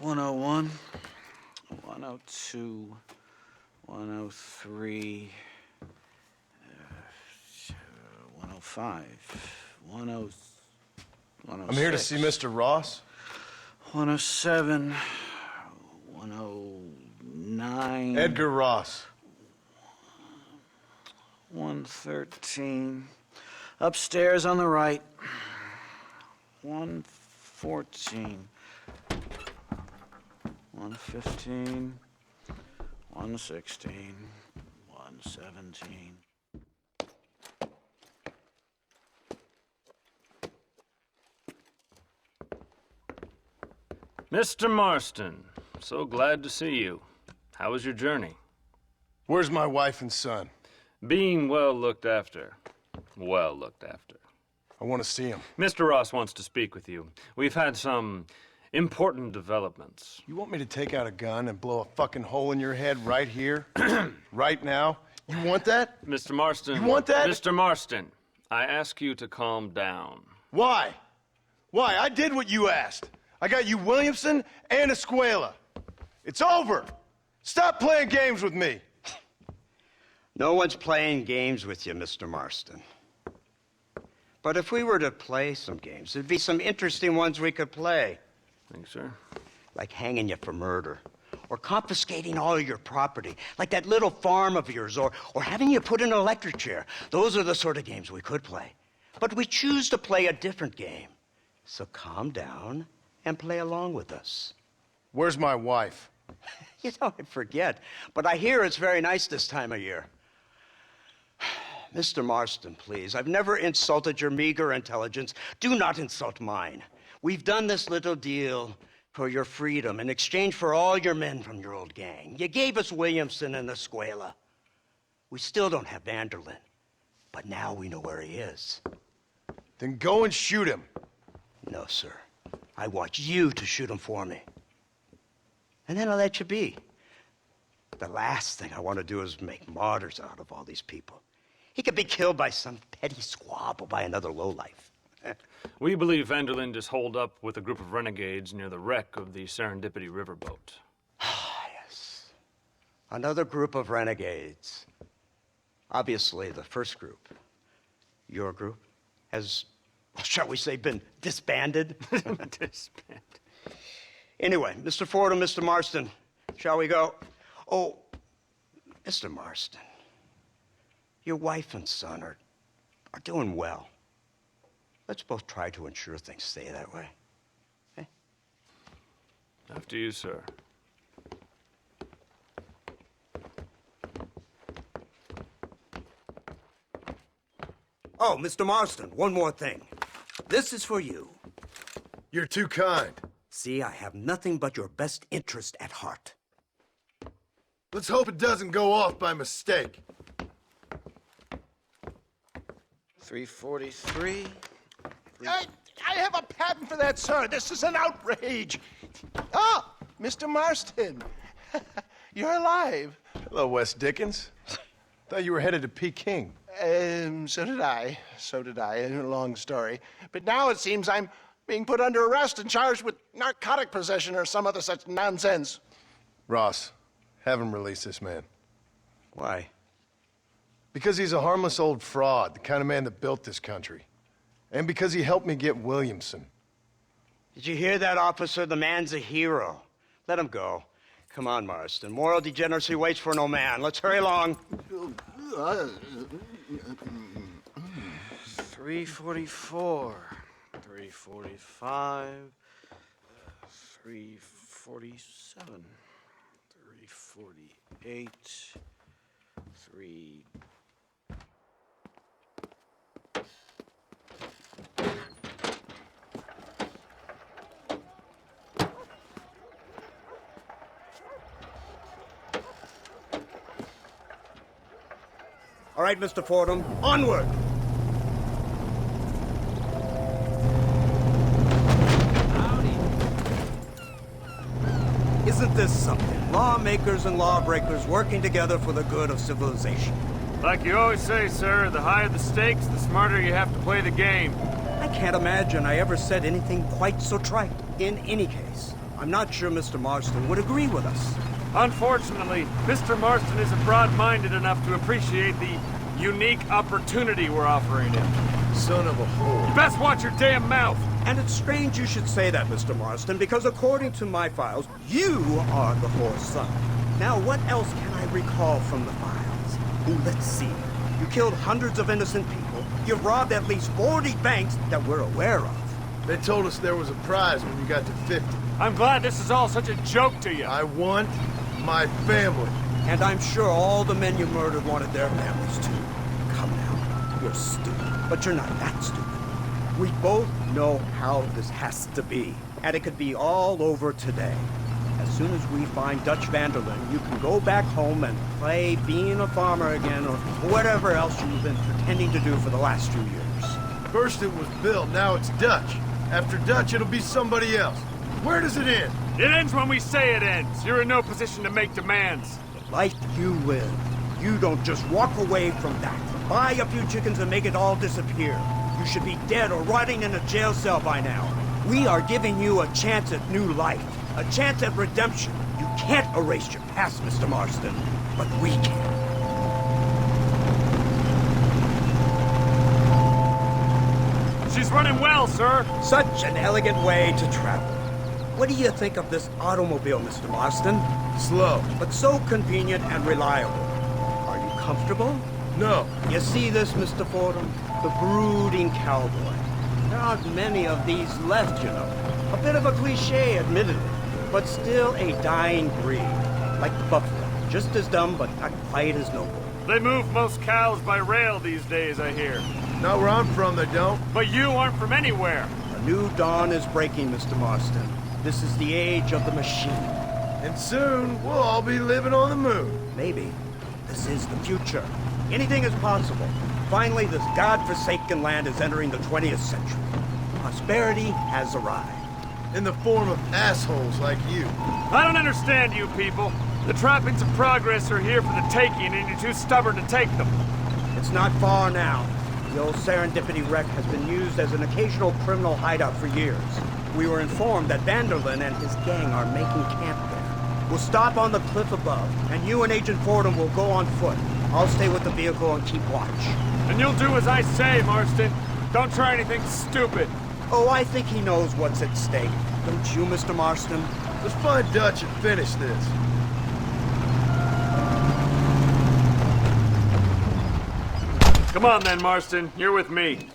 $101, $102, $103, $105, $106. I'm here to see Mr. Ross. $107, $109. Edgar Ross. $113. Upstairs on the right. $114. $115. $116. $117. Mr. Marston, so glad to see you. How was your journey? Where's my wife and son? Being well looked after. Well looked after. I want to see him. Mr. Ross wants to speak with you. We've had some important developments. You want me to take out a gun and blow a fucking hole in your head right here? Right now? You want that? Mr. Marston. You want that? Mr. Marston, I ask you to calm down. Why? Why? I did what you asked. I got you Williamson and Escuela. It's over. Stop playing games with me. No one's playing games with you, Mr. Marston. But if we were to play some games, there'd be some interesting ones we could play. Thanks, sir. Like hanging you for murder, or confiscating all of your property, like that little farm of yours, or having you put in an electric chair. Those are the sort of games we could play. But we choose to play a different game. So calm down and play along with us. Where's my wife? You know, I forget, but I hear it's very nice this time of year. Mr. Marston, please, I've never insulted your meager intelligence. Do not insult mine. We've done this little deal for your freedom in exchange for all your men from your old gang. You gave us Williamson and Escuela. We still don't have Vanderlyn, but now we know where he is. Then go and shoot him. No, sir. I want you to shoot him for me. And then I'll let you be. The last thing I want to do is make martyrs out of all these people. He could be killed by some petty squabble by another lowlife. We believe Vanderlyn is holed up with a group of renegades near the wreck of the Serendipity riverboat. Ah, yes. Another group of renegades. Obviously, the first group, your group, has, shall we say, been disbanded? Disbanded. Anyway, Mr. Ford and Mr. Marston, shall we go? Oh, Mr. Marston, your wife and son are doing well. Let's both try to ensure things stay that way. Okay? After you, sir. Oh, Mr. Marston, one more thing. This is for you. You're too kind. See, I have nothing but your best interest at heart. Let's hope it doesn't go off by mistake. 343. I have a patent for that, sir. This is an outrage. Ah, Mr. Marston. You're alive. Hello, Wes Dickens. Thought you were headed to Peking. So did I. So did I. A long story. But now it seems I'm being put under arrest and charged with narcotic possession or some other such nonsense. Ross, have him release this man. Why? Because he's a harmless old fraud, the kind of man that built this country. And because he helped me get Williamson. Did you hear that, officer? The man's a hero. Let him go. Come on, Marston. Moral degeneracy waits for no man. Let's hurry along. 344. 345. 347. 348. 3... All right, Mr. Fordham, onward! Isn't this something? Lawmakers and lawbreakers working together for the good of civilization. Like you always say, sir, the higher the stakes, the smarter you have to play the game. I can't imagine I ever said anything quite so trite. In any case, I'm not sure Mr. Marston would agree with us. Unfortunately, Mr. Marston isn't broad-minded enough to appreciate the unique opportunity we're offering him. Son of a whore. You best watch your damn mouth! And it's strange you should say that, Mr. Marston, because according to my files, you are the whore's son. Now, what else can I recall from the files? Let's see. You killed hundreds of innocent people. You've robbed at least 40 banks that we're aware of. They told us there was a prize when you got to 50. I'm glad this is all such a joke to you. I want my family. And I'm sure all the men you murdered wanted their families too. Come now, you're stupid, but you're not that stupid. We both know how this has to be, and it could be all over today. As soon as we find Dutch Vanderlyn, you can go back home and play being a farmer again, or whatever else you've been pretending to do for the last few years. First it was Bill, now it's Dutch. After Dutch, it'll be somebody else. Where does it end? It ends when we say it ends. You're in no position to make demands. The life you live, you don't just walk away from that. Buy a few chickens and make it all disappear. You should be dead or rotting in a jail cell by now. We are giving you a chance at new life, a chance at redemption. You can't erase your past, Mr. Marston, but we can. She's running well, sir. Such an elegant way to travel. What do you think of this automobile, Mr. Marston? Slow. But so convenient and reliable. Are you comfortable? No. You see this, Mr. Fordham? The brooding cowboy. There aren't many of these left, you know. A bit of a cliche, admittedly, but still a dying breed. Like the buffalo. Just as dumb, but not quite as noble. They move most cows by rail these days, I hear. Not where I'm from, they don't. But you aren't from anywhere. A new dawn is breaking, Mr. Marston. This is the age of the machine. And soon, we'll all be living on the moon. Maybe. This is the future. Anything is possible. Finally, this godforsaken land is entering the 20th century. Prosperity has arrived. In the form of assholes like you. I don't understand you people. The trappings of progress are here for the taking, and you're too stubborn to take them. It's not far now. The old Serendipity wreck has been used as an occasional criminal hideout for years. We were informed that Vanderlyn and his gang are making camp there. We'll stop on the cliff above, and you and Agent Fordham will go on foot. I'll stay with the vehicle and keep watch. And you'll do as I say, Marston. Don't try anything stupid. Oh, I think he knows what's at stake. Don't you, Mr. Marston? Let's find Dutch and finish this. Come on then, Marston. You're with me.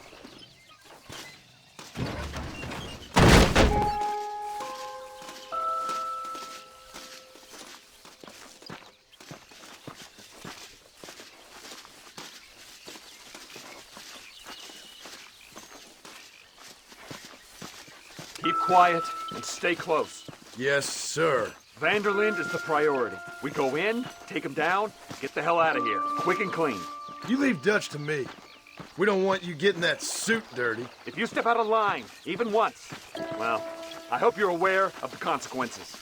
Keep quiet and stay close. Yes, sir. Vanderlyn is the priority. We go in, take him down, get the hell out of here. Quick and clean. You leave Dutch to me. We don't want you getting that suit dirty. If you step out of line, even once, well, I hope you're aware of the consequences.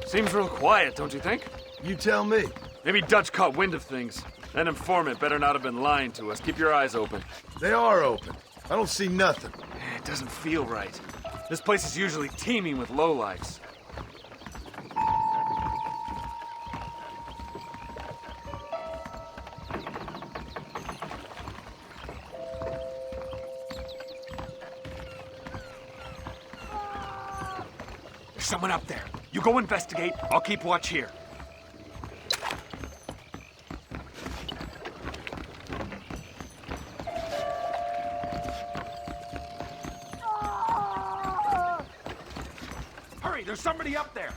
Seems real quiet, don't you think? You tell me. Maybe Dutch caught wind of things. That informant better not have been lying to us. Keep your eyes open. They are open. I don't see nothing. It doesn't feel right. This place is usually teeming with lowlifes. There's someone up there. You go investigate. I'll keep watch here. Hurry, there's somebody up there.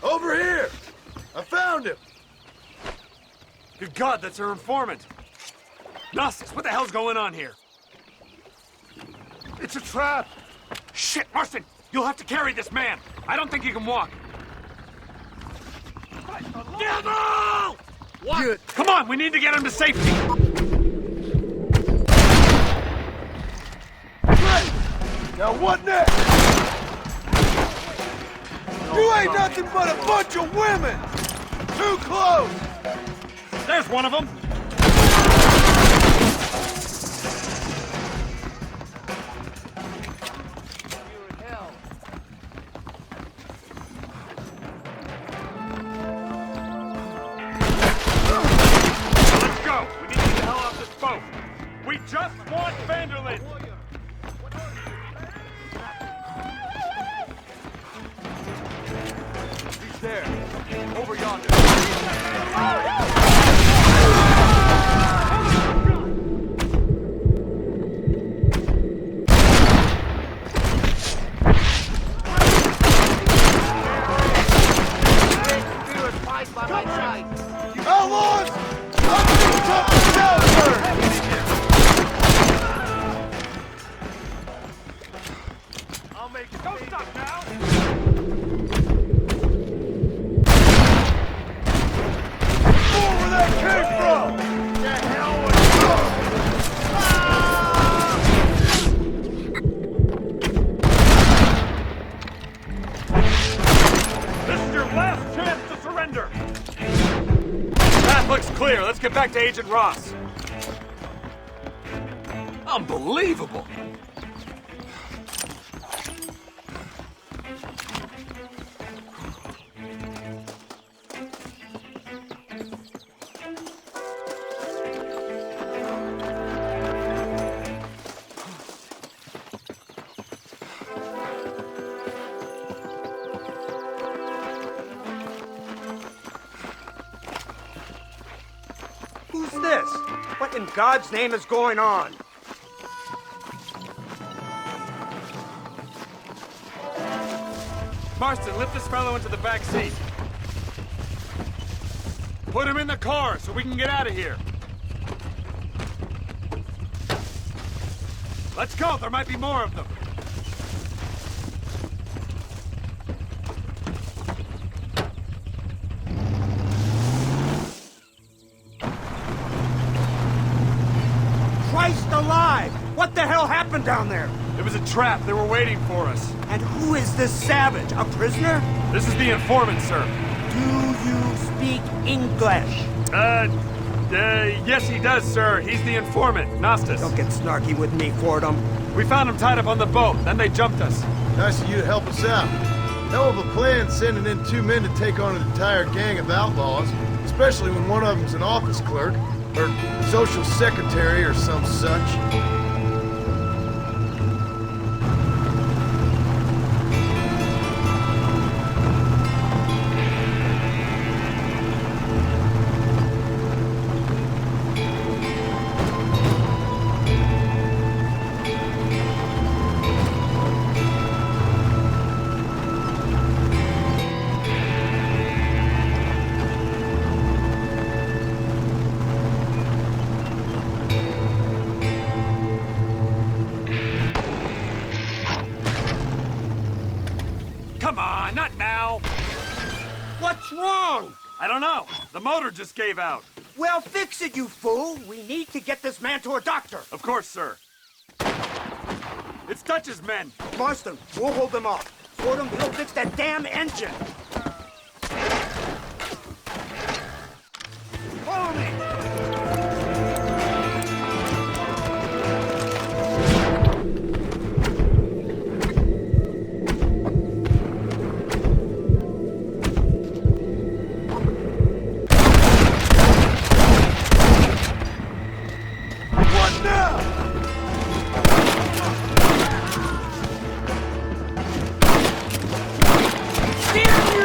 Over here! I found him! Good God, that's our informant. Gnostic, what the hell's going on here? It's a trap! Shit, Marston! You'll have to carry this man! I don't think he can walk. Devil! What? Good. Come on, we need to get him to safety! Great! Now what next? You ain't nothing but a bunch of women! Too close! There's one of them! Let's go! We need to get the hell off this boat! We just want Vanderlyn! He's there. Over yonder. Outlaws! I'm gonna top the I'll make it. Don't stop now! where that came from! The hell was This is your last chance to surrender! Path looks clear. Let's get back to Agent Ross. Unbelievable! Who's this? What in God's name is going on? Marston, lift this fellow into the back seat. Put him in the car so we can get out of here. Let's go, there might be more of them. Christ alive! What the hell happened down there? It was a trap, they were waiting for us. And who is this savage? A prisoner? This is the informant, sir. Do you speak English? Yes he does, sir. He's the informant, Gnostis. Don't get snarky with me, Fordham. We found him tied up on the boat, then they jumped us. Nice of you to help us out. Hell of a plan sending in 2 men to take on an entire gang of outlaws, especially when one of them's an office clerk, or social secretary, or some such. Come on, not now. What's wrong? I don't know. The motor just gave out. Well, fix it, you fool. We need to get this man to a doctor. Of course, sir. It's Dutch's men. Marston, we'll hold them off. Fordham, he'll fix that damn engine. Follow me. What now? Damn you!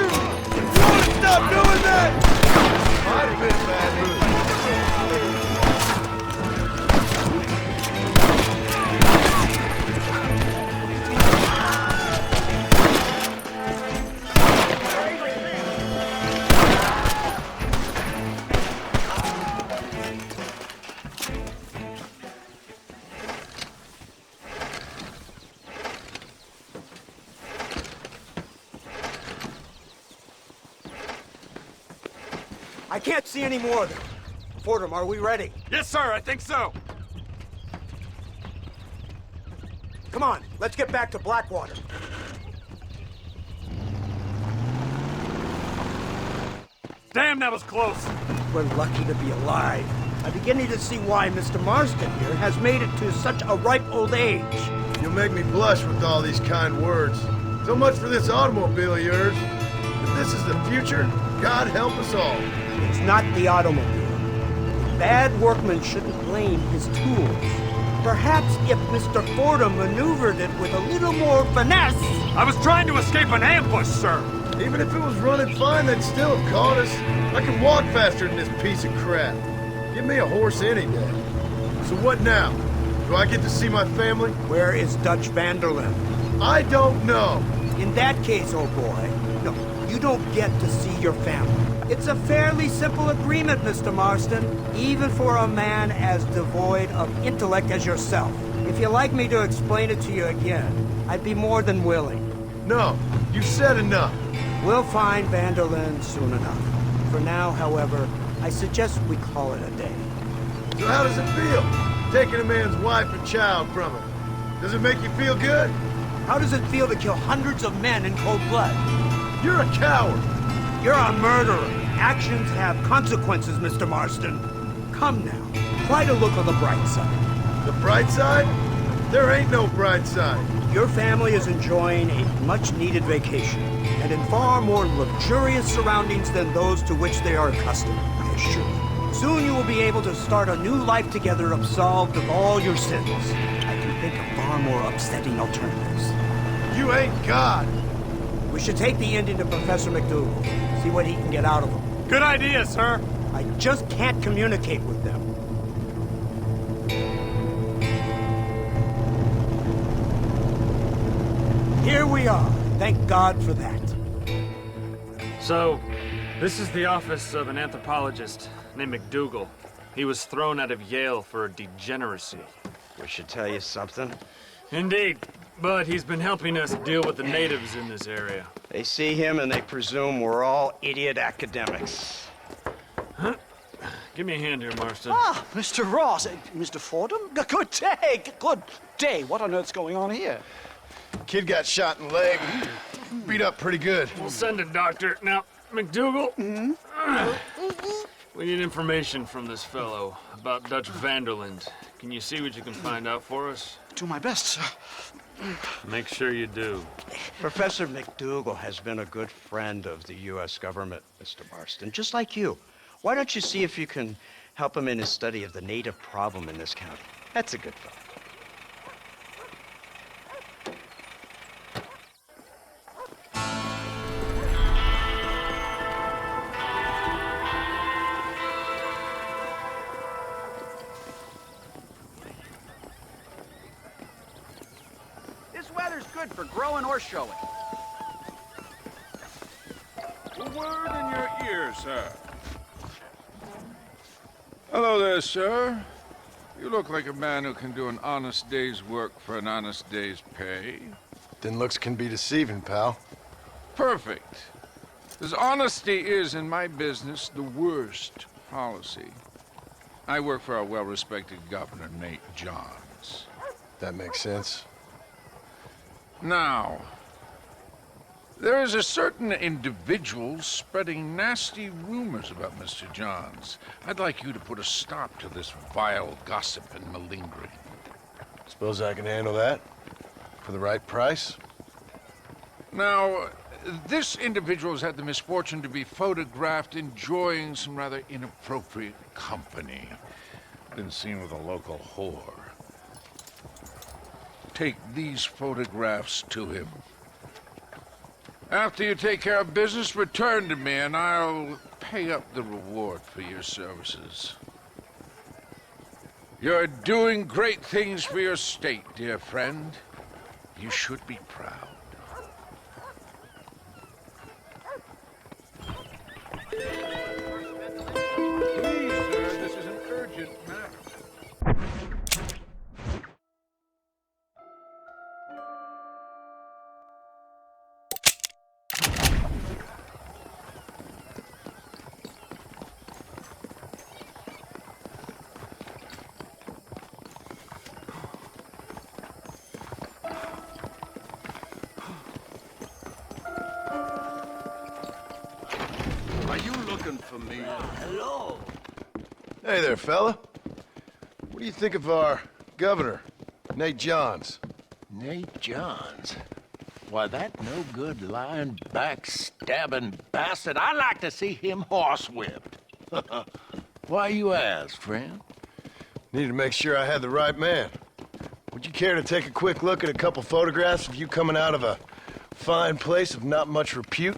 I can't see any more of them. Fordham, are we ready? Yes, sir, I think so. Come on, let's get back to Blackwater. Damn, that was close. We're lucky to be alive. I'm beginning to see why Mr. Marston here has made it to such a ripe old age. You'll make me blush with all these kind words. So much for this automobile of yours. If this is the future, God help us all. It's not the automobile. Bad workman shouldn't blame his tools. Perhaps if Mr. Fordham maneuvered it with a little more finesse. I was trying to escape an ambush, sir. Even if it was running fine, they'd still have caught us. I can walk faster than this piece of crap. Give me a horse any day. So what now? Do I get to see my family? Where is Dutch Vanderlyn? I don't know. In that case, old boy, no, you don't get to see your family. It's a fairly simple agreement, Mr. Marston, even for a man as devoid of intellect as yourself. If you'd like me to explain it to you again, I'd be more than willing. No, you said enough. We'll find Vanderlyn soon enough. For now, however, I suggest we call it a day. So how does it feel, taking a man's wife and child from him? Does it make you feel good? How does it feel to kill hundreds of men in cold blood? You're a coward. You're a murderer. Actions have consequences, Mr. Marston. Come now, try to look on the bright side. The bright side? There ain't no bright side. Your family is enjoying a much-needed vacation, and in far more luxurious surroundings than those to which they are accustomed, I assure you. Soon you will be able to start a new life together absolved of all your sins. I can think of far more upsetting alternatives. You ain't God. We should take the Indian to Professor McDougal, see what he can get out of him. Good idea, sir. I just can't communicate with them. Here we are. Thank God for that. So, this is the office of an anthropologist named McDougal. He was thrown out of Yale for degeneracy. We should tell you something. Indeed, but he's been helping us deal with the natives in this area. They see him and they presume we're all idiot academics. Give me a hand here, Marston. Ah, Mr. Ross. Mr. Fordham? Good day. Good day. What on earth's going on here? Kid got shot in the leg. Beat up pretty good. We'll send a doctor. Now, McDougal, we need information from this fellow about Dutch Vanderlyn. Can you see what you can find out for us? Do my best, sir. Make sure you do. Professor McDougal has been a good friend of the U.S. government, Mr. Marston, just like you. Why don't you see if you can help him in his study of the native problem in this county? That's a good fellow. This weather's good for growing or showing. A word in your ear, sir. Hello there, sir. You look like a man who can do an honest day's work for an honest day's pay. Then looks can be deceiving, pal. Perfect. As honesty is in my business the worst policy. I work for our well-respected governor, Nate Johns. That makes sense. Now, there is a certain individual spreading nasty rumors about Mr. Johns. I'd like you to put a stop to this vile gossip and malingering. Suppose I can handle that? For the right price? Now, this individual has had the misfortune to be photographed enjoying some rather inappropriate company. Been seen with a local whore. Take these photographs to him. After you take care of business, return to me and I'll pay up the reward for your services. You're doing great things for your state, dear friend. You should be proud. Please, sir, this is an urgent matter. Are you looking for me? Hello. Hey there, fella. What do you think of our governor, Nate Johns? Nate Johns? Why, that no-good, lying, backstabbing bastard. I'd like to see him horsewhipped. Why you ask, friend? Needed to make sure I had the right man. Would you care to take a quick look at a couple photographs of you coming out of a fine place of not much repute?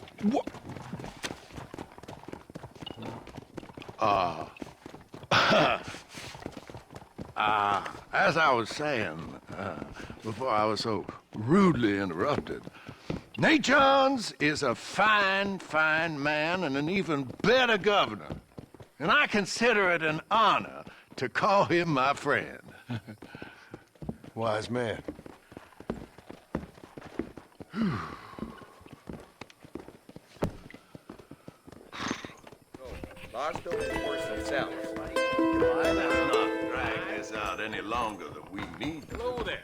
As I was saying, before I was so rudely interrupted, Nate Johns is a fine, fine man and an even better governor. And I consider it an honor to call him my friend. Wise man. Bosco worse than South. Why, let's not drag this out any longer than we need to. Hello there.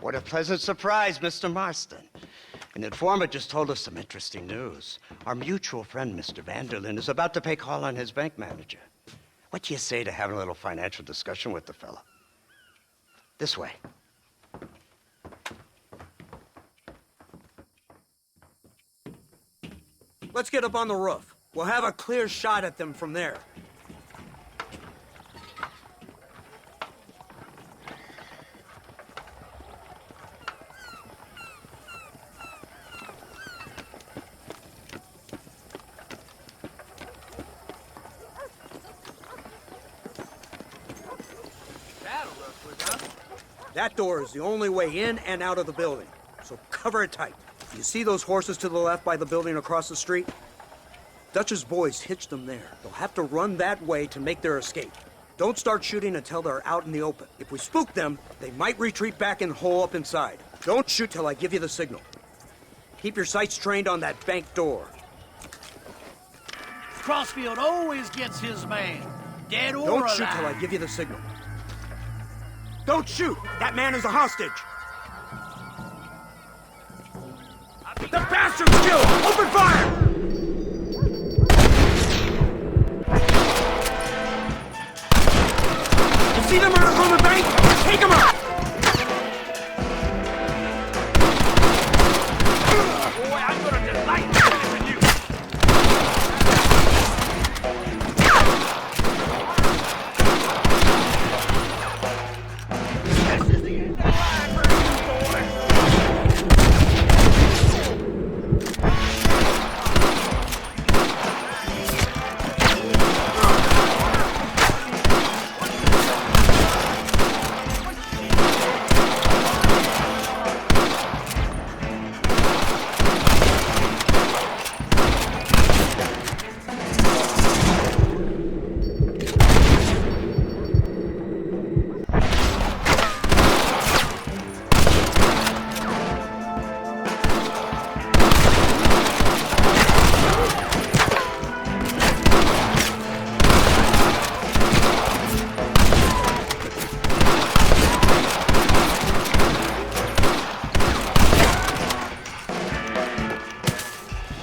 What a pleasant surprise, Mr. Marston. An informant just told us some interesting news. Our mutual friend, Mr. Vanderlyn, is about to pay call on his bank manager. What do you say to having a little financial discussion with the fella? This way. Let's get up on the roof. We'll have a clear shot at them from there. That door is the only way in and out of the building, so cover it tight. You see those horses to the left by the building across the street? Dutch's boys hitched them there. They'll have to run that way to make their escape. Don't start shooting until they're out in the open. If we spook them, they might retreat back and hole up inside. Don't shoot till I give you the signal. Keep your sights trained on that bank door. Crossfield always gets his man, dead or Don't alive. shoot till I give you the signal. Don't shoot! That man is a hostage! The bastard's killed! Open fire! You see them running from the bank? Take them out! Boy, I'm gonna delight in you. This is the end of the line for you, boy.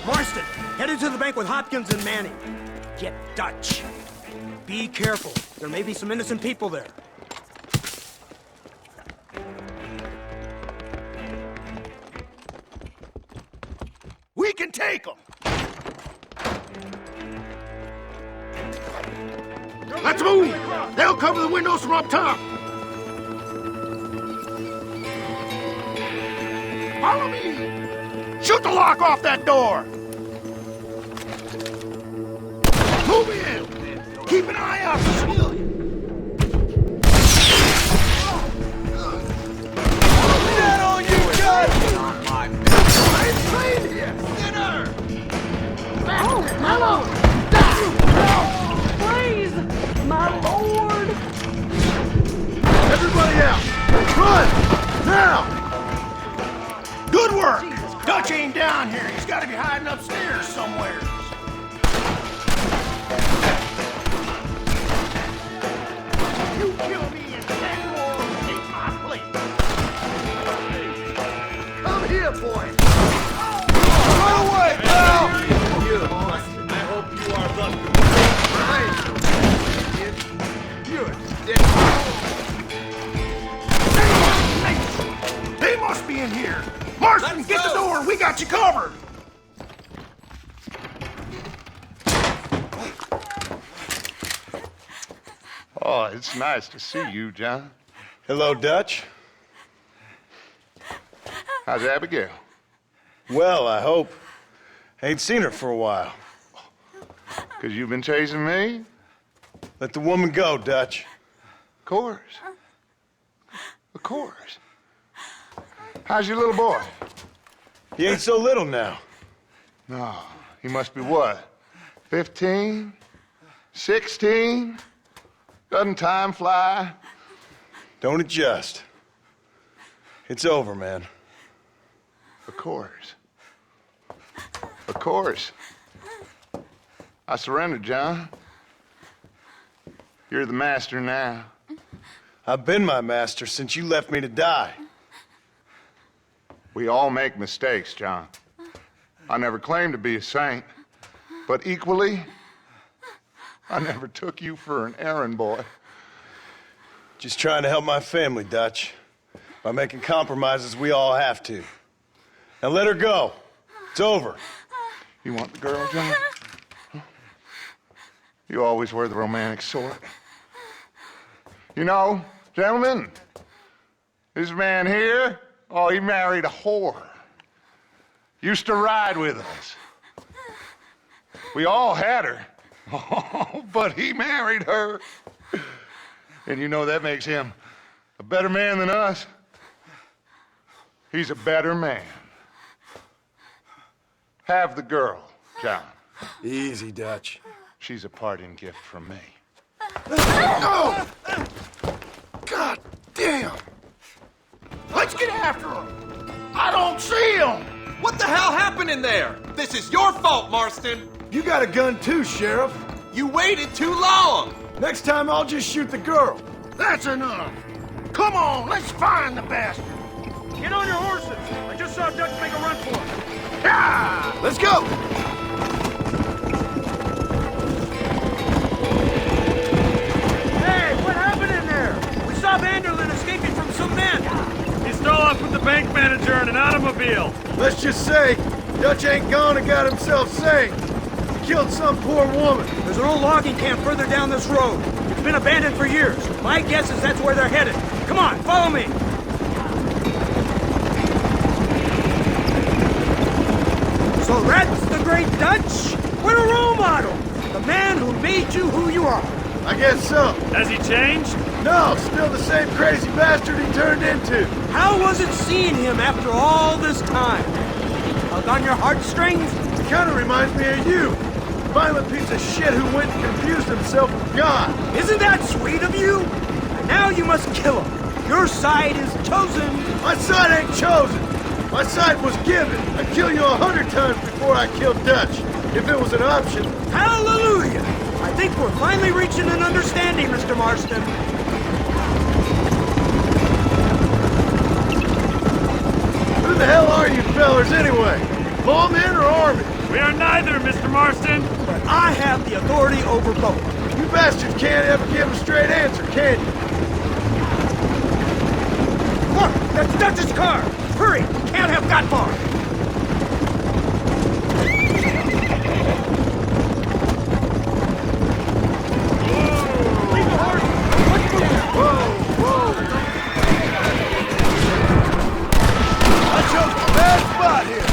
Marston, headed to the bank with Hopkins and Manning. Get Dutch. Be careful. There may be some innocent people there. We can take them! Let's move! They'll cover the windows from up top! Follow me! Shoot the lock off that door! Move in! Keep an eye out for some gotta be hiding upstairs somewhere. You kill me and Dad take my place. Come here, boy! Run away, pal! I hope you are thus You're dead. They must be in here. Marston, get the door. We got you covered. Oh, it's nice to see you, John. Hello, Dutch. How's Abigail? Well, I hope. Ain't seen her for a while. 'Cause you've been chasing me? Let the woman go, Dutch. Of course. Of course. How's your little boy? He ain't so little now. No, he must be what? 15? 16? Doesn't time fly? Don't adjust. It's over, man. Of course. Of course. I surrendered, John. You're the master now. I've been my master since you left me to die. We all make mistakes, John. I never claimed to be a saint, but equally, I never took you for an errand boy. Just trying to help my family, Dutch. By making compromises we all have to. Now let her go. It's over. You want the girl, John? Huh? You always were the romantic sort. You know, gentlemen, this man here, oh, he married a whore. Used to ride with us. We all had her. Oh, but he married her. And you know that makes him a better man than us. He's a better man. Have the girl, John. Easy, Dutch. She's a parting gift from me. Oh! God damn! Let's get after him. I don't see him. What the hell happened in there? This is your fault, Marston. You got a gun too, Sheriff. You waited too long. Next time I'll just shoot the girl. That's enough. Come on, let's find the bastard. Get on your horses. I just saw Dutch make a run for it. Yeah! Let's go! Hey, what happened in there? We saw Vanderlyn escaping from some men. He stole off with the bank manager in an automobile. Let's just say, Dutch ain't gone and got himself saved. He killed some poor woman. There's an old logging camp further down this road. It's been abandoned for years. My guess is that's where they're headed. Come on, follow me. So that's the great Dutch? What a role model! The man who made you who you are. I guess so. Has he changed? No, still the same crazy bastard he turned into. How was it seeing him after all this time? Tug on your heartstrings? He kind of reminds me of you. Violent piece of shit who went and confused himself with God. Isn't that sweet of you? And now you must kill him. Your side is chosen. My side ain't chosen. My side was given. I'd kill you 100 times before I killed Dutch, if it was an option. Hallelujah! I think we're finally reaching an understanding, Mr. Marston. Who the hell are you fellers anyway? Lawmen or army? We are neither, Mr. Marston. But I have the authority over both. You bastards can't ever give a straight answer, can you? Look, that's Dutch's car. Hurry, we can't have got far. Leave the horse. Let's move. I chose the bad spot here.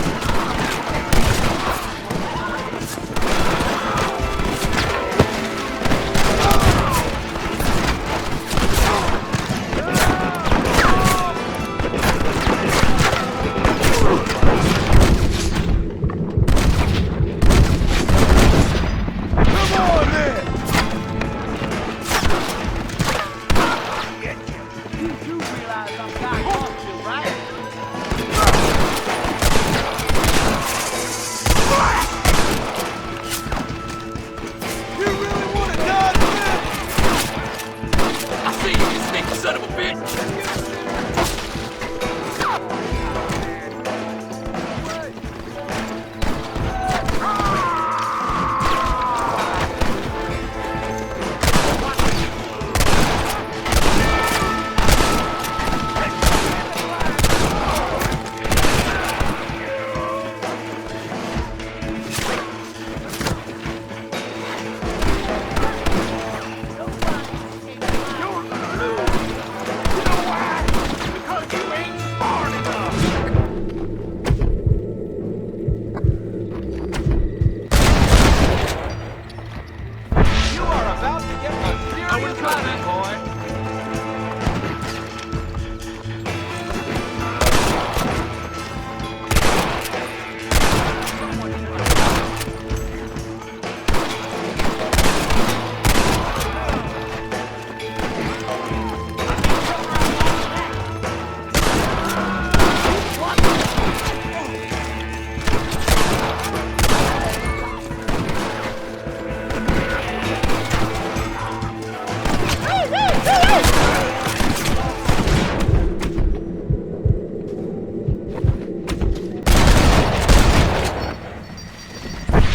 wouldn't try that, boy.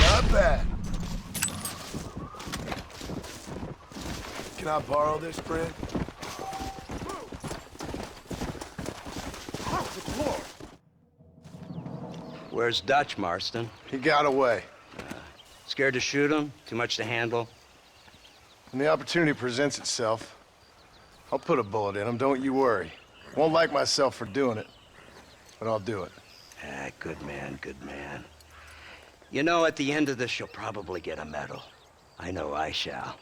Not bad. Can I borrow this, Fred? Where's Dutch, Marston? He got away. Scared to shoot him? Too much to handle? When the opportunity presents itself, I'll put a bullet in him, don't you worry. Won't like myself for doing it, but I'll do it. Ah, good man, good man. You know, at the end of this, you'll probably get a medal. I know I shall.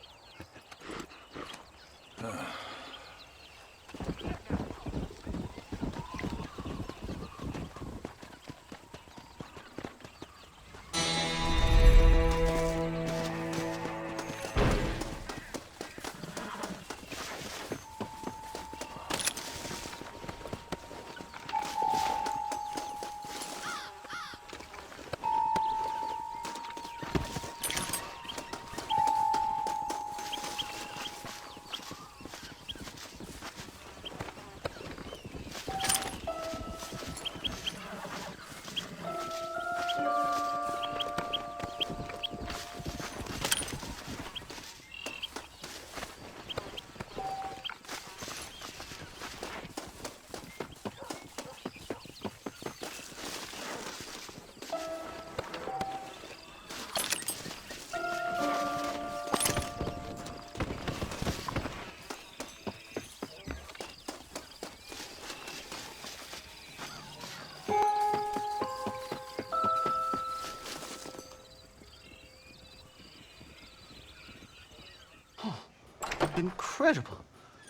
Incredible.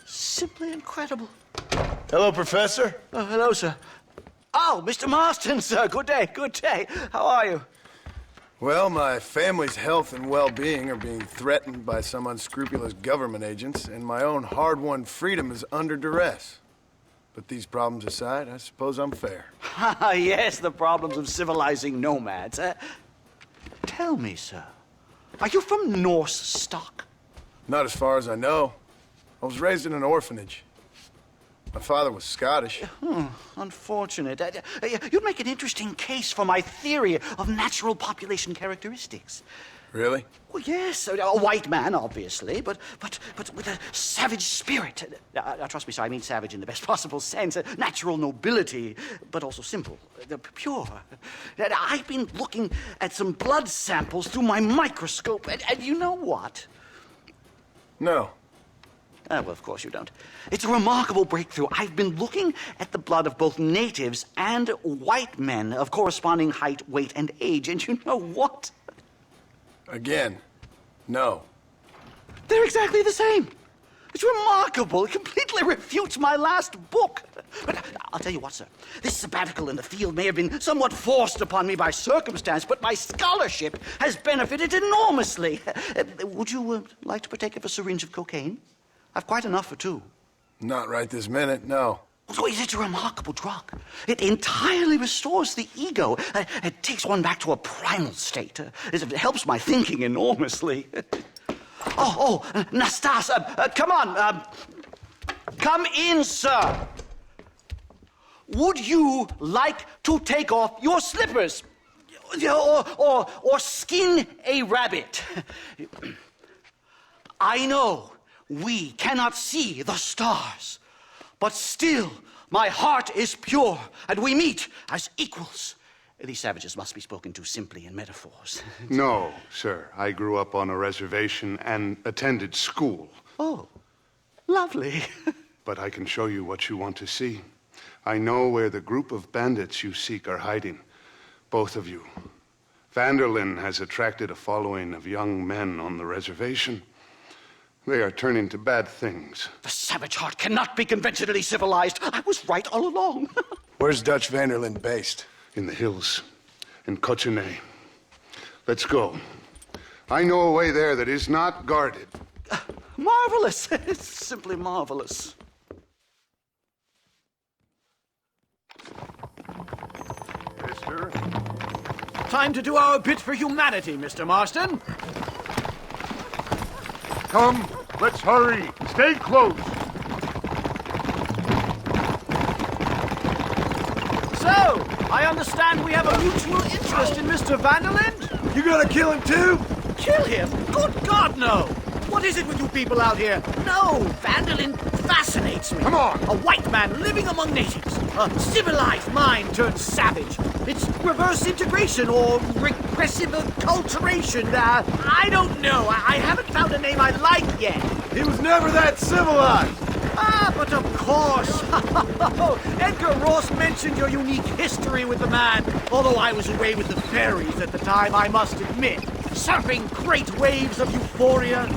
Simply incredible. Hello, Professor. Hello, sir. Oh, Mr. Marston, sir. Good day, good day. How are you? Well, my family's health and well-being are being threatened by some unscrupulous government agents, and my own hard-won freedom is under duress. But these problems aside, I suppose I'm fair. Yes, the problems of civilizing nomads. Tell me, sir, are you from Norse stock? Not as far as I know. I was raised in an orphanage. My father was Scottish. Unfortunate. You'd make an interesting case for my theory of natural population characteristics. Really? Well, yes, a white man, obviously, but with a savage spirit. Trust me, sir, I mean savage in the best possible sense. Natural nobility, but also simple, pure. I've been looking at some blood samples through my microscope, and you know what? No. Well, of course you don't. It's a remarkable breakthrough. I've been looking at the blood of both natives and white men of corresponding height, weight, and age, and you know what? Again, no. They're exactly the same. It's remarkable. It completely refutes my last book. But I'll tell you what, sir. This sabbatical in the field may have been somewhat forced upon me by circumstance, but my scholarship has benefited enormously. Would you like to partake of a syringe of cocaine? I've quite enough for two. Not right this minute, no. So it's a remarkable drug. It entirely restores the ego. It takes one back to a primal state. It helps my thinking enormously. Nastas, come on. Come in, sir. Would you like to take off your slippers? Or skin a rabbit? I know we cannot see the stars, but still my heart is pure, and we meet as equals. These savages must be spoken to simply in metaphors. No, sir. I grew up on a reservation and attended school. Oh, lovely. But I can show you what you want to see. I know where the group of bandits you seek are hiding. Both of you. Vanderlyn has attracted a following of young men on the reservation. They are turning to bad things. The savage heart cannot be conventionally civilized. I was right all along. Where's Dutch Vanderlyn based? In the hills, in Cochene. Let's go. I know a way there that is not guarded. Marvelous. It's simply marvelous. Mister? Time to do our bit for humanity, Mr. Marston. Come, let's hurry. Stay close. So, I understand we have a mutual interest in Mr. Vanderlyn? You gonna kill him too? Kill him? Good God, no! What is it with you people out here? No, Vanderlyn fascinates me. Come on. A white man living among natives. A civilized mind turned savage. It's reverse integration or regressive acculturation. I don't know. I haven't found a name I like yet. He was never that civilized. Ah, but of course. Edgar Ross mentioned your unique history with the man. Although I was away with the fairies at the time, I must admit. Surfing great waves of euphoria.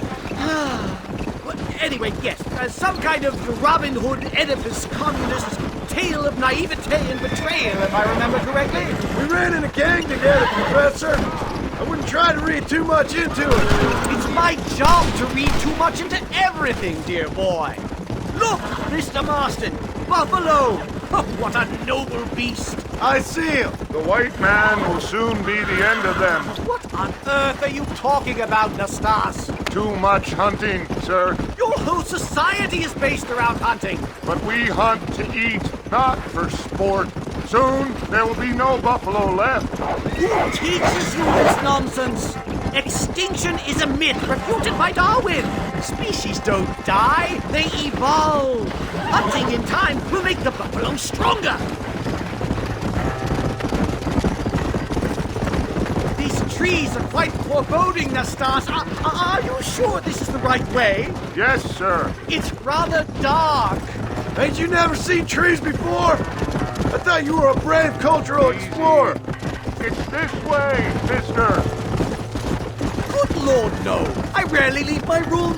Well, anyway, yes. Some kind of Robin Hood, Oedipus, communist tale of naivete and betrayal, if I remember correctly. We ran in a gang together, Professor. I wouldn't try to read too much into it. It's my job to read too much into everything, dear boy. Look, Mr. Marston, buffalo. Oh, what a noble beast. I see him. The white man will soon be the end of them. What on earth are you talking about, Nastas? Too much hunting, sir. Your whole society is based around hunting. But we hunt to eat, not for sport. Soon, there will be no buffalo left. Who teaches you this nonsense? Extinction is a myth refuted by Darwin. Species don't die, they evolve. Hunting in time will make the buffalo stronger. These trees are quite foreboding, Nastas. Are you sure this is the right way? Yes, sir. It's rather dark. Ain't you never seen trees before? I thought you were a brave cultural explorer. It's this way, mister. Good Lord, no. I rarely leave my room.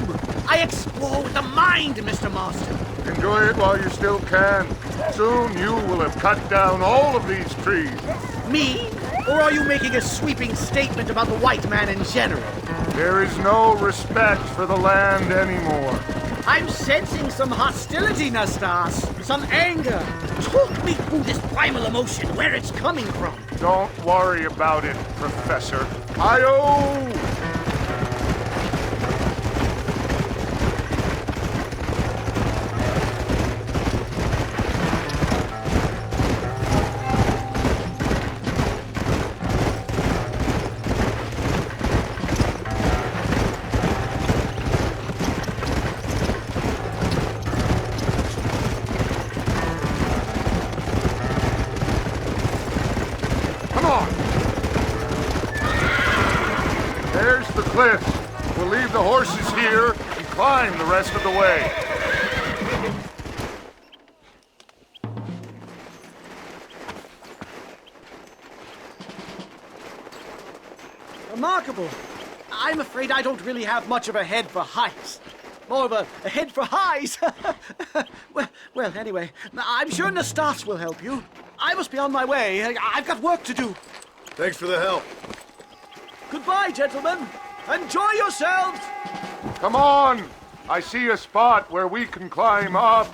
I explore with the mind, Mr. Marston. Enjoy it while you still can. Soon you will have cut down all of these trees. Me? Or are you making a sweeping statement about the white man in general? There is no respect for the land anymore. I'm sensing some hostility, Nastas. Some anger. Talk me through this primal emotion, where it's coming from. Don't worry about it, Professor. Hi-oh! There's the cliffs. We'll leave the horses here and climb the rest of the way. Remarkable. I'm afraid I don't really have much of a head for heights. More of a head for highs. well, anyway, I'm sure Nastas will help you. I must be on my way. I've got work to do. Thanks for the help. Goodbye, gentlemen. Enjoy yourselves. Come on! I see a spot where we can climb up.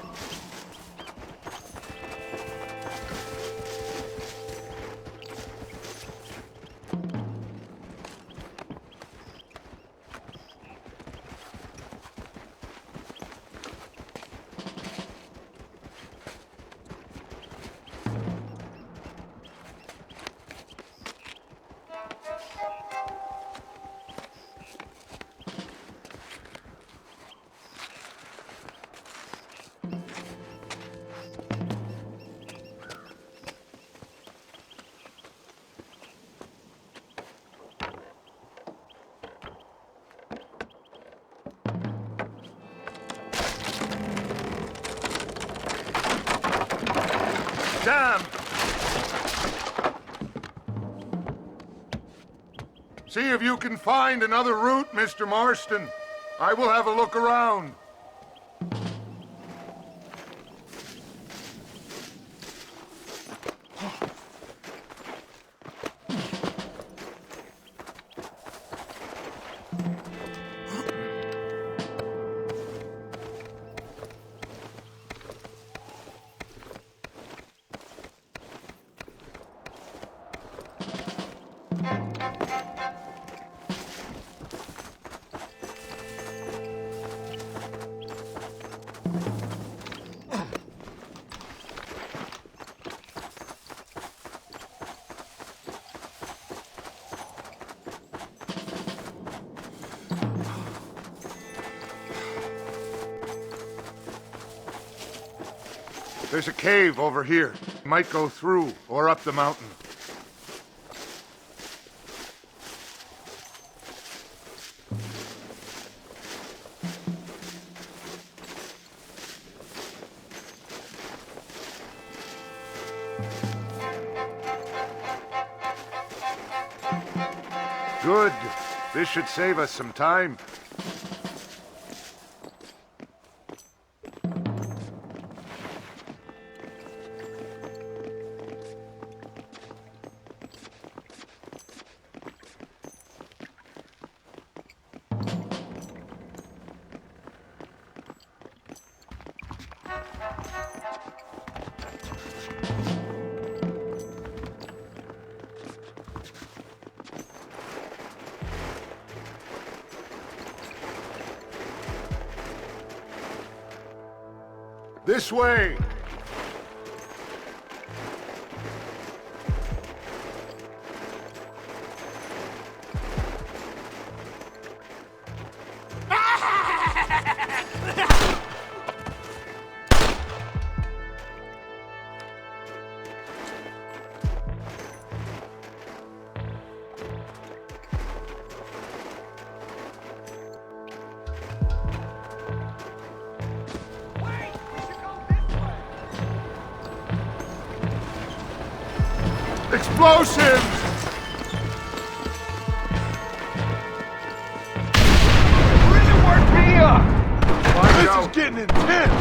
Damn! See if you can find another route, Mr. Marston. I will have a look around. There's a cave over here. Might go through or up the mountain. Good. This should save us some time. This way! Explosives! Work me up! This is getting intense!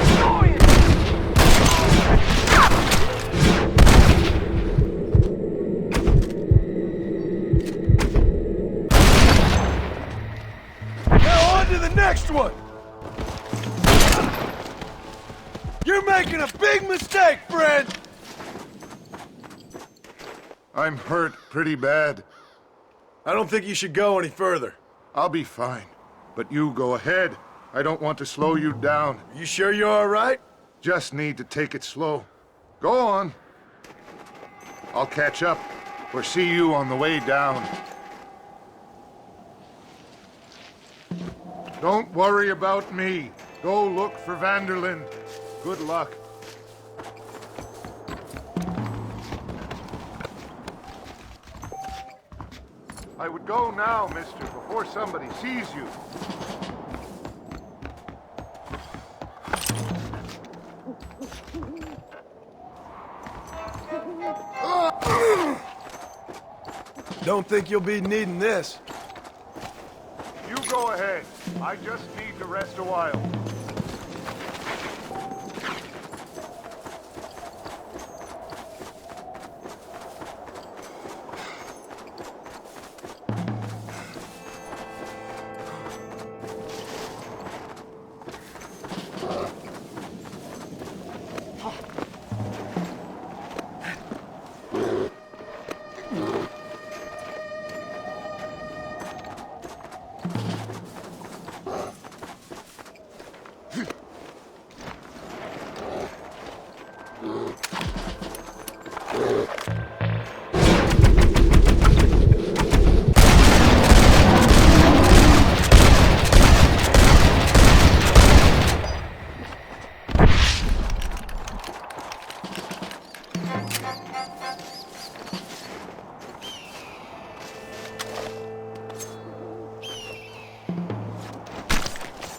Now on to the next one! You're making a big mistake, friend! I'm hurt pretty bad. I don't think you should go any further. I'll be fine. But you go ahead. I don't want to slow you down. You sure you're all right? Just need to take it slow. Go on. I'll catch up or see you on the way down. Don't worry about me. Go look for Vanderlyn. Good luck. I would go now, mister, before somebody sees you. Don't think you'll be needing this. You go ahead. I just need to rest a while.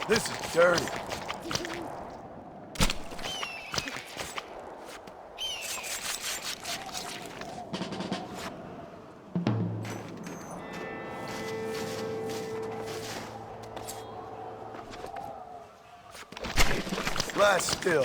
This is dirty. Lie still.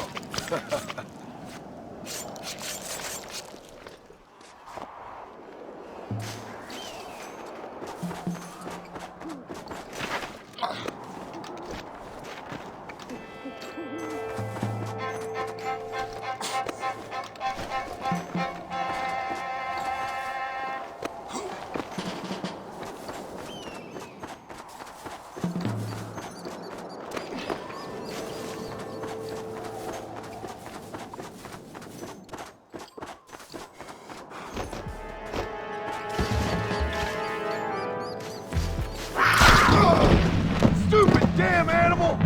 Stupid damn animal!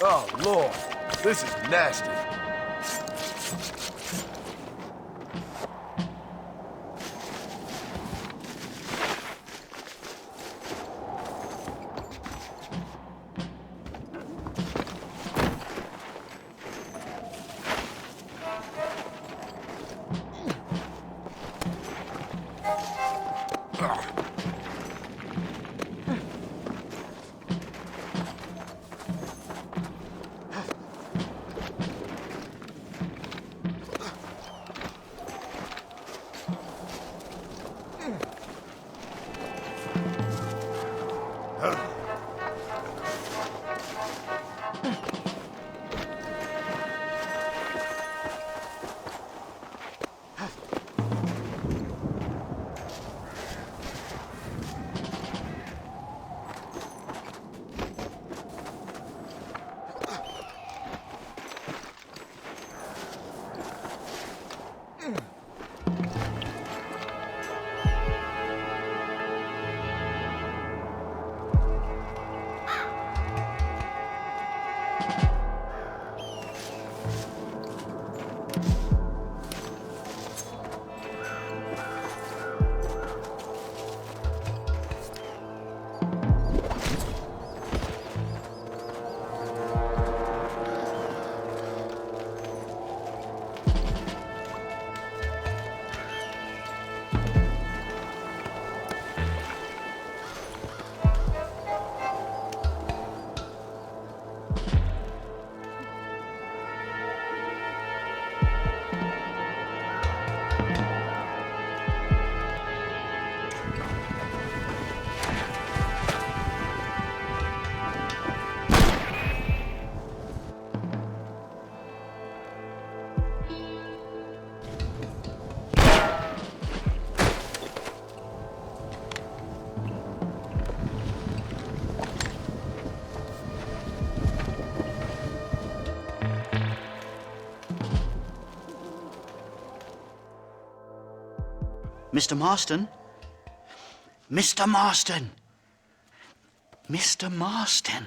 Oh, Lord. This is nasty. Mr. Marston? Mr. Marston! Mr. Marston!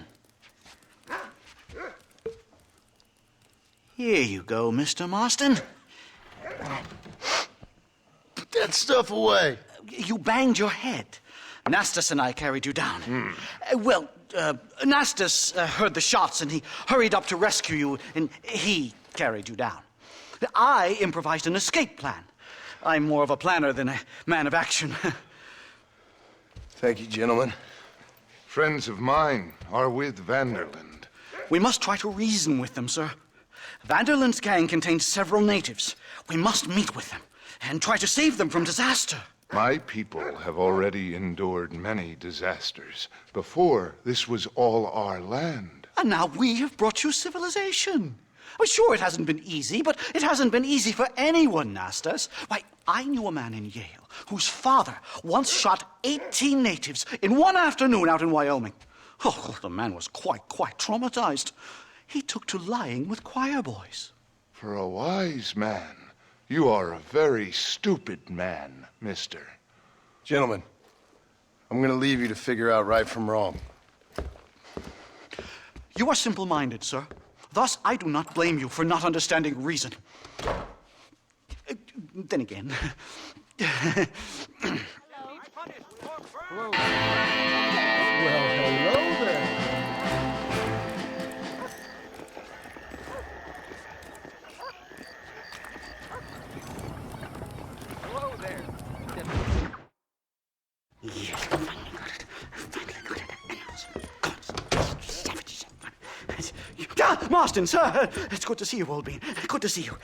Here you go, Mr. Marston. Put that stuff away. You banged your head. Nastas and I carried you down. Nastas heard the shots and he hurried up to rescue you and he carried you down. I improvised an escape plan. I'm more of a planner than a man of action. Thank you, gentlemen. Friends of mine are with Vanderland. We must try to reason with them, sir. Vanderland's gang contains several natives. We must meet with them and try to save them from disaster. My people have already endured many disasters. Before, this was all our land. And now we have brought you civilization. Well, sure, it hasn't been easy, but it hasn't been easy for anyone, Nastas. Why, I knew a man in Yale whose father once shot 18 natives in one afternoon out in Wyoming. Oh, the man was quite traumatized. He took to lying with choir boys. For a wise man, you are a very stupid man, mister. Gentlemen, I'm going to leave you to figure out right from wrong. You are simple-minded, sir. Thus, I do not blame you for not understanding reason. Then again... Marston, sir. It's good to see you, old bean. Good to see you.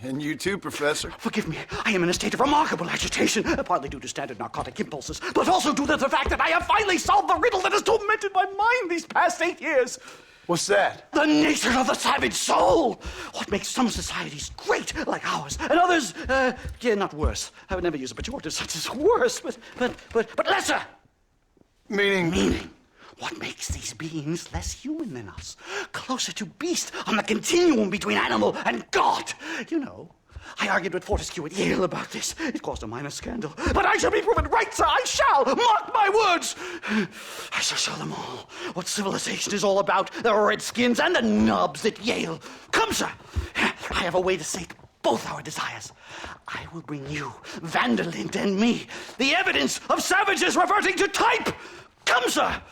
And you too, Professor. Forgive me. I am in a state of remarkable agitation, partly due to standard narcotic impulses, but also due to the fact that I have finally solved the riddle that has tormented my mind these past 8 years. What's that? The nature of the savage soul! What makes some societies great, like ours, and others, not worse. I would never use a pejorative such as worse, but lesser! Meaning. What makes these beings less human than us? Closer to beast on the continuum between animal and God. You know, I argued with Fortescue at Yale about this. It caused a minor scandal. But I shall be proven right, sir. I shall. Mark my words. I shall show them all what civilization is all about. The redskins and the nubs at Yale. Come, sir. I have a way to sate both our desires. I will bring you, Vanderlint, and me the evidence of savages reverting to type. Come, sir.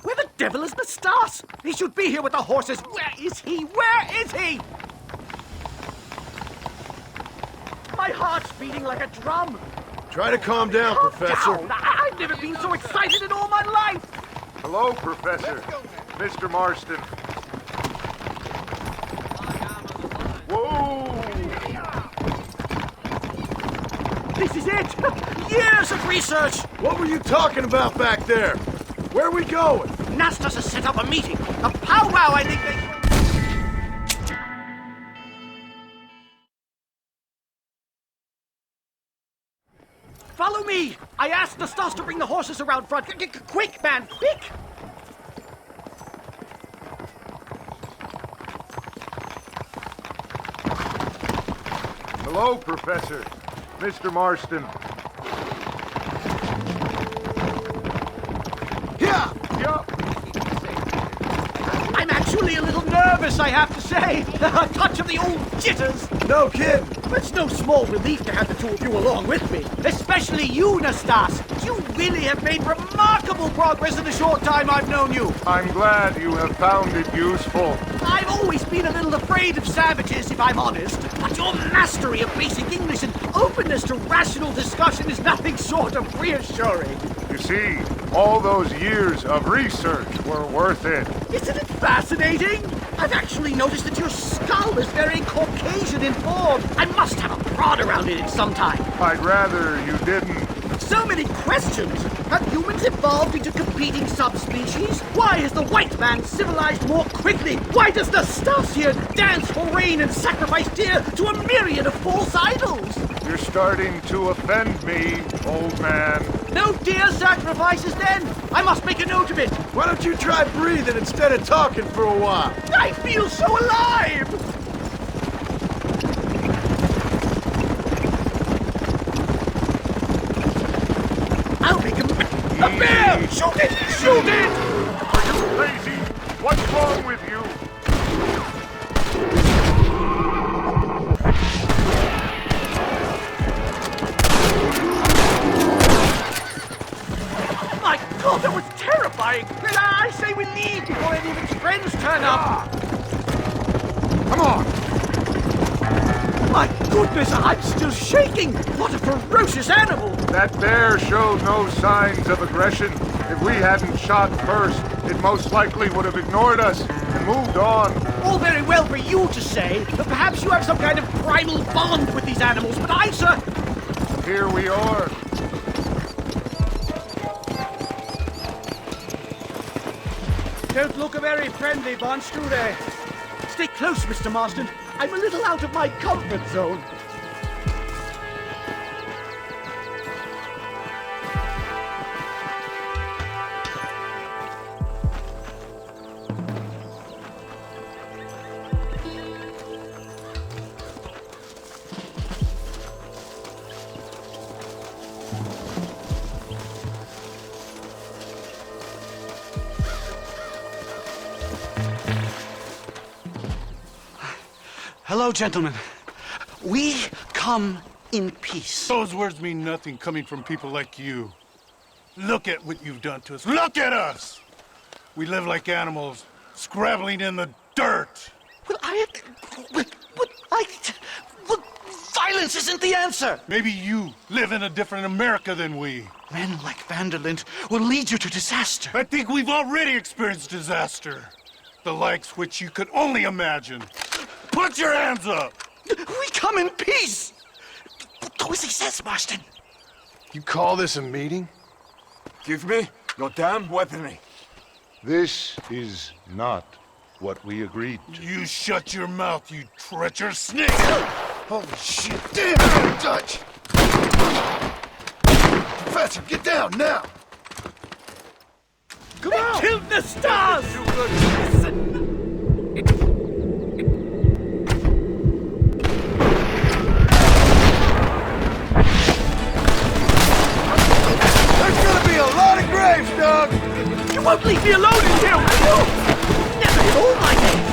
Where the devil is Nastas? He should be here with the horses. Where is he? Where is he? My heart's beating like a drum. Try to calm down, Calm Professor. down. I've never been so excited in all my life. Hello, Professor. Mr. Marston. Whoa! This is it. Years of research. What were you talking about back there? Where are we going? Nastas has set up a meeting. A powwow, I think they... Follow me! I asked Nastas to bring the horses around front. Quick, man, quick! Hello, Professor. Mr. Marston. Yeah! Yup. I'm actually a little nervous, I have to say. A touch of the old jitters. No kidding. It's no small relief to have the two of you along with me. Especially you, Nastas. You really have made remarkable progress in the short time I've known you. I'm glad you have found it useful. I've always been a little afraid of savages, if I'm honest. But your mastery of basic English and openness to rational discussion is nothing short of reassuring. You see, all those years of research were worth it. Isn't it fascinating? I've actually noticed that your skull is very Caucasian in form. I must have a prod around it at some time. I'd rather you didn't. So many questions! Have humans evolved into competing subspecies? Why is the white man civilized more quickly? Why does the Stasia dance for rain and sacrifice deer to a myriad of false idols? You're starting to offend me, old man. No deer sacrifices then? I must make a note of it. Why don't you try breathing instead of talking for a while? I feel so alive! I'll make a bear! Shoot it! Shoot it! Are you crazy? What's wrong with you? My God, that was terrifying! I say we leave before any of its friends turn up! Come on! My goodness, I'm still shaking! What a ferocious animal! That bear showed no signs of aggression. If we hadn't shot first, it most likely would have ignored us and moved on. All very well for you to say, but perhaps you have some kind of primal bond with these animals, but I, sir... Here we are. Don't look a very friendly bunch, do they? Stay close, Mr. Marston. I'm a little out of my comfort zone. Hello, gentlemen. We come in peace. Those words mean nothing coming from people like you. Look at what you've done to us. Look at us! We live like animals, scrabbling in the dirt. Well, violence isn't the answer. Maybe you live in a different America than we. Men like Vanderlint will lead you to disaster. I think we've already experienced disaster. The likes which you could only imagine. Put your hands up! We come in peace! Do as he says, Marston. You call this a meeting? Give me your damn weaponry. This is not what we agreed to. You shut your mouth, you treacherous snake! Holy shit! Damn it, Dutch! Professor, get down now! Come on! Killed the stars! There's gonna be a lot of graves, Doug! You won't leave me alone in here, will you? Never in all my days!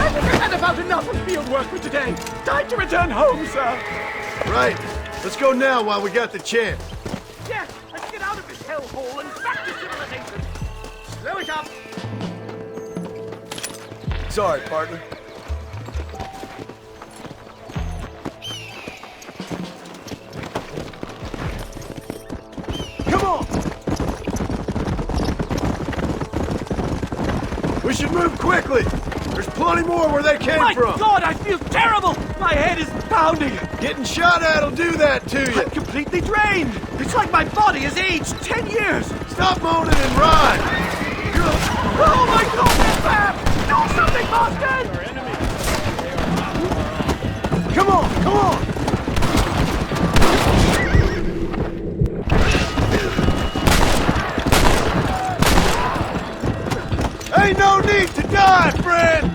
I think I've had about enough of field work for today. Time to return home, sir. Right. Let's go now while we got the chance. Yes, let's get out of this hellhole and back to civilization. Slow it up. Sorry, partner. Come on! We should move quickly! There's plenty more where they came My from! God, I feel terrible! My head is pounding! Getting shot at'll do that to you! I'm completely drained! It's like my body has aged 10 years! Stop moaning and ride! Oh my God, they're back! Do something, Boston! Come on, come on! Ain't no need to die, friend!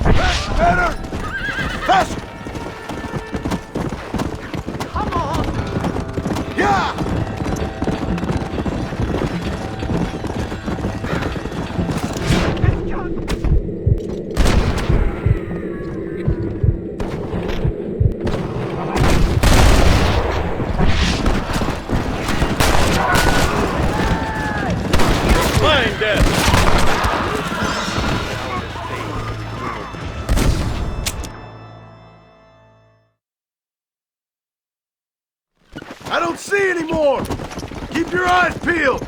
That's better! Faster! Come on! Yeah! I don't see any more! Keep your eyes peeled!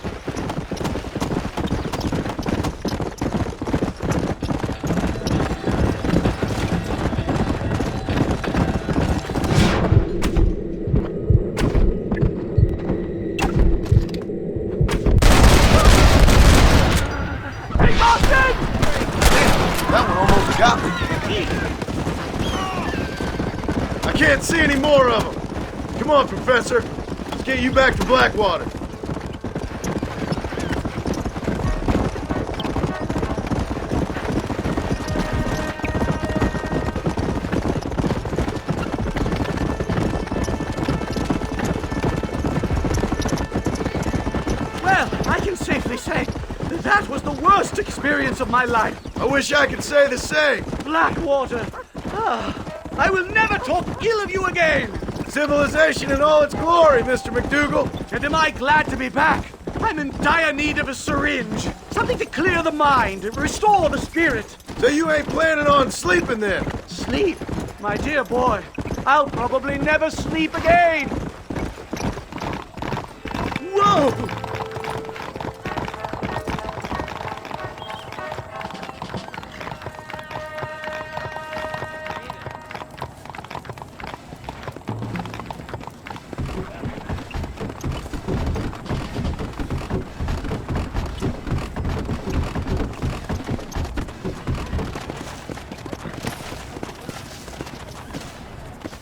Hey, Boston! That one almost got me. I can't see any more of them. Come on, Professor. Let's get you back to Blackwater. Well, I can safely say that was the worst experience of my life. I wish I could say the same. Blackwater. I will never talk ill of you again. Civilization in all its glory, Mr. McDougal. And am I glad to be back? I'm in dire need of a syringe. Something to clear the mind, restore the spirit. So you ain't planning on sleeping then? Sleep? My dear boy, I'll probably never sleep again. Whoa!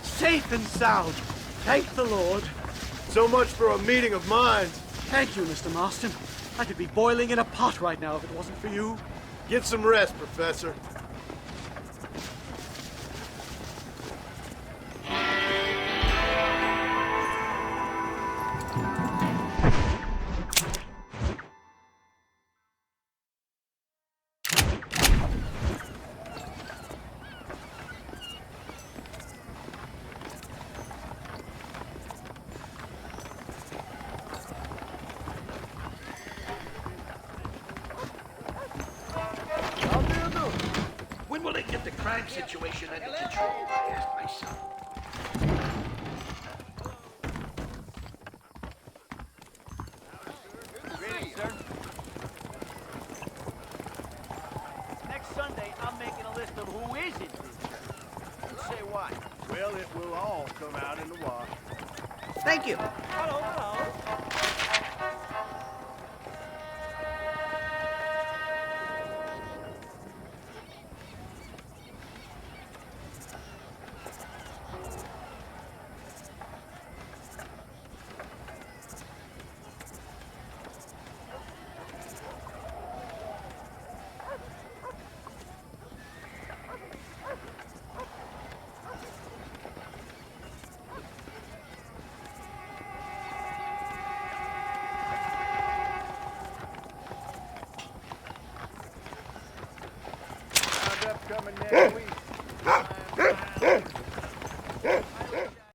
Safe and sound. Thank the Lord. So much for a meeting of minds. Thank you, Mr. Marston. I could be boiling in a pot right now if it wasn't for you. Get some rest, Professor. get the crime situation under control, I asked myself. Greetings, sir. Next Sunday, I'm making a list of who is in business. You say why? Well, it will all come out in the wash. Thank you. Coming next week.